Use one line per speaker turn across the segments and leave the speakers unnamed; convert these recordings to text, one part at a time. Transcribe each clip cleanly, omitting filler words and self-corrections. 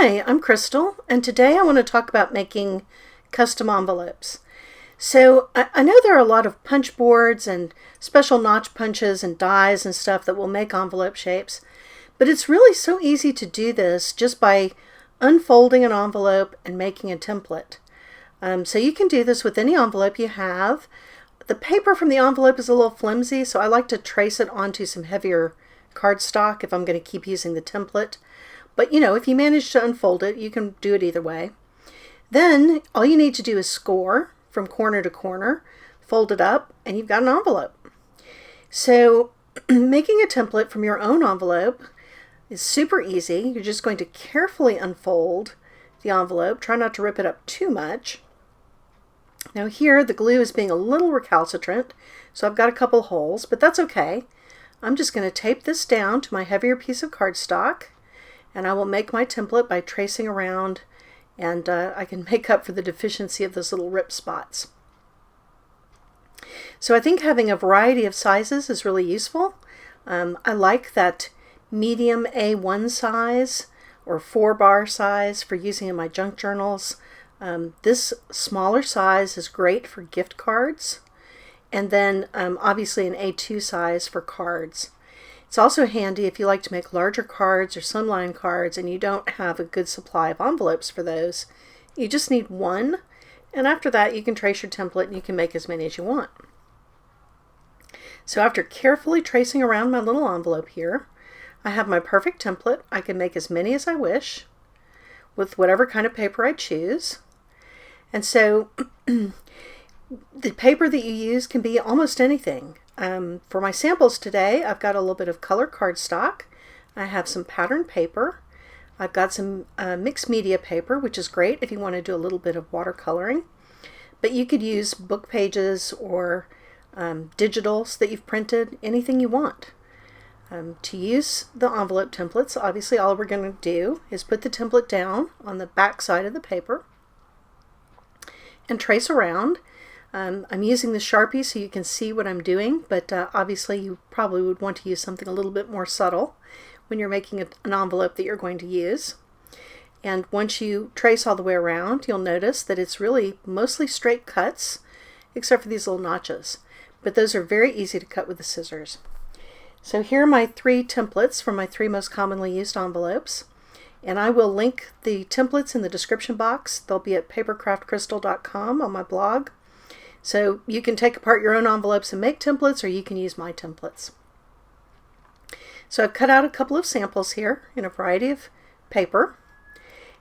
Hi, I'm Crystal, and today I want to talk about making custom envelopes. So I know there are a lot of punch boards and special notch punches and dies and stuff that will make envelope shapes, but it's really so easy to do this just by unfolding an envelope and making a template. So you can do this with any envelope you have. The paper from the envelope is a little flimsy, so I like to trace it onto some heavier cardstock if I'm going to keep using the template. But if you manage to unfold it, you can do it either way. Then all you need to do is score from corner to corner, fold it up, and you've got an envelope. So making a template from your own envelope is super easy. You're just going to carefully unfold the envelope. Try not to rip it up too much. Now here the glue is being a little recalcitrant, so I've got a couple holes, but that's okay. I'm just going to tape this down to my heavier piece of cardstock, and I will make my template by tracing around, and I can make up for the deficiency of those little rip spots. So I think having a variety of sizes is really useful. I like that medium A1 size or 4-bar size for using in my junk journals. This smaller size is great for gift cards, and then obviously an A2 size for cards. It's also handy if you like to make larger cards or slimline cards and you don't have a good supply of envelopes for those. You just need one, and after that you can trace your template and you can make as many as you want. So after carefully tracing around my little envelope here, I have my perfect template. I can make as many as I wish with whatever kind of paper I choose. And so the paper that you use can be almost anything. For my samples today, I've got a little bit of color cardstock. I have some pattern paper. I've got some mixed media paper, which is great if you want to do a little bit of watercoloring. But you could use book pages or digitals that you've printed, anything you want. To use the envelope templates, obviously all we're going to do is put the template down on the back side of the paper and trace around. I'm using the Sharpie so you can see what I'm doing, but obviously you probably would want to use something a little bit more subtle when you're making an envelope that you're going to use. And once you trace all the way around, you'll notice that it's really mostly straight cuts, except for these little notches. But those are very easy to cut with the scissors. So here are my 3 templates from my 3 most commonly used envelopes. And I will link the templates in the description box. They'll be at papercraftcrystal.com on my blog. So you can take apart your own envelopes and make templates, or you can use my templates. So I've cut out a couple of samples here in a variety of paper.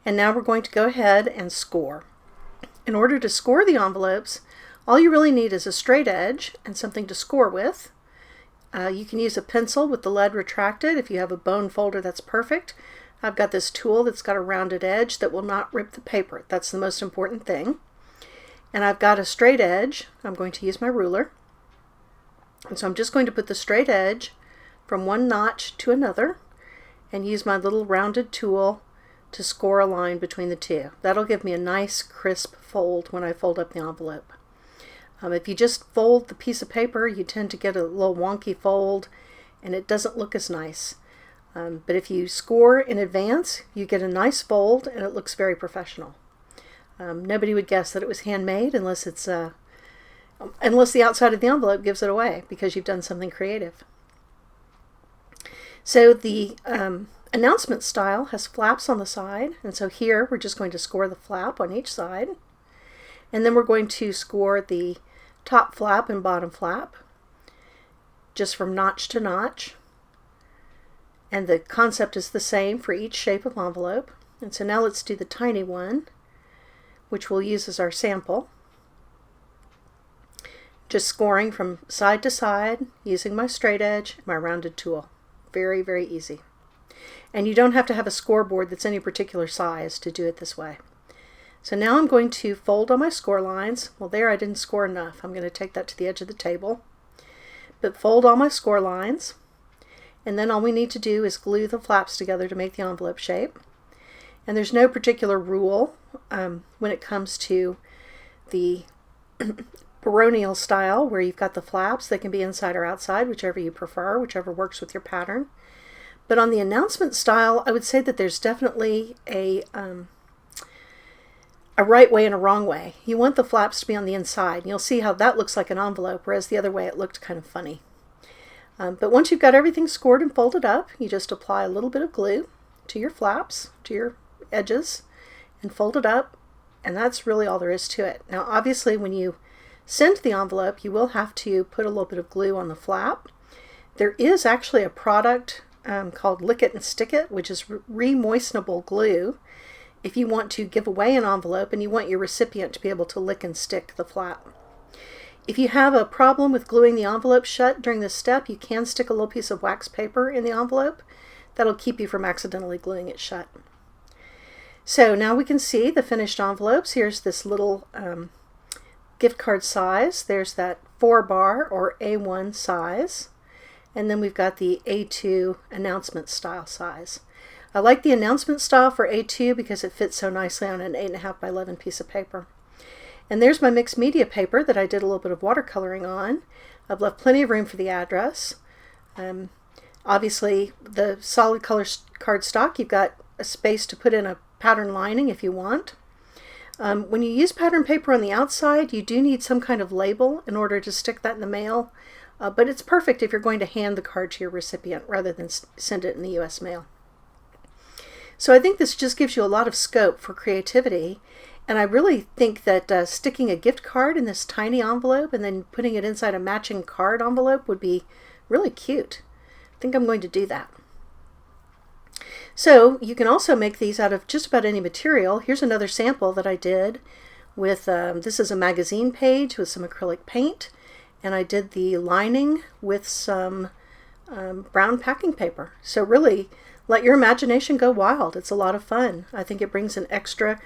And now we're going to go ahead and score. In order to score the envelopes, all you really need is a straight edge and something to score with. You can use a pencil with the lead retracted. If you have a bone folder, that's perfect. I've got this tool that's got a rounded edge that will not rip the paper. That's the most important thing. And I've got a straight edge. I'm going to use my ruler. And so I'm just going to put the straight edge from one notch to another and use my little rounded tool to score a line between the two. That'll give me a nice crisp fold when I fold up the envelope. If you just fold the piece of paper, you tend to get a little wonky fold and it doesn't look as nice. But if you score in advance, you get a nice fold and it looks very professional. Nobody would guess that it was handmade unless the outside of the envelope gives it away because you've done something creative. So the announcement style has flaps on the side, and so here we're just going to score the flap on each side, and then we're going to score the top flap and bottom flap just from notch to notch. And the concept is the same for each shape of envelope. And so now let's do the tiny one, which we'll use as our sample. Just scoring from side to side using my straight edge and my rounded tool. Very, very easy. And you don't have to have a scoreboard that's any particular size to do it this way. So now I'm going to fold on my score lines. Well, there I didn't score enough. I'm going to take that to the edge of the table. But fold all my score lines. And then all we need to do is glue the flaps together to make the envelope shape. And there's no particular rule when it comes to the baronial style where you've got the flaps. They can be inside or outside, whichever you prefer, whichever works with your pattern. But on the announcement style, I would say that there's definitely a right way and a wrong way. You want the flaps to be on the inside. You'll see how that looks like an envelope, whereas the other way it looked kind of funny. But once you've got everything scored and folded up, you just apply a little bit of glue to your flaps, to your edges, and fold it up, and that's really all there is to it. Now obviously when you send the envelope, you will have to put a little bit of glue on the flap. There is actually a product called Lick It and Stick It, which is re-moistenable glue if you want to give away an envelope and you want your recipient to be able to lick and stick the flap. If you have a problem with gluing the envelope shut during this step, you can stick a little piece of wax paper in the envelope. That'll keep you from accidentally gluing it shut. So now we can see the finished envelopes. Here's this little gift card size. There's that 4-bar or A1 size. And then we've got the A2 announcement style size. I like the announcement style for A2 because it fits so nicely on an 8.5 by 11 piece of paper. And there's my mixed media paper that I did a little bit of watercoloring on. I've left plenty of room for the address. Obviously, the solid color cardstock, you've got a space to put in a pattern lining if you want. When you use pattern paper on the outside, you do need some kind of label in order to stick that in the mail. But it's perfect if you're going to hand the card to your recipient rather than send it in the U.S. mail. So I think this just gives you a lot of scope for creativity, and I really think that sticking a gift card in this tiny envelope and then putting it inside a matching card envelope would be really cute. I think I'm going to do that. So you can also make these out of just about any material. Here's another sample that I did with, this is a magazine page with some acrylic paint. And I did the lining with some brown packing paper. So really, let your imagination go wild. It's a lot of fun. I think it brings an extra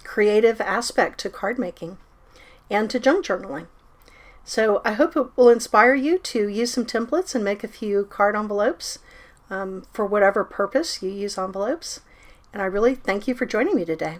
creative aspect to card making and to junk journaling. So I hope it will inspire you to use some templates and make a few card envelopes for whatever purpose you use envelopes. And I really thank you for joining me today.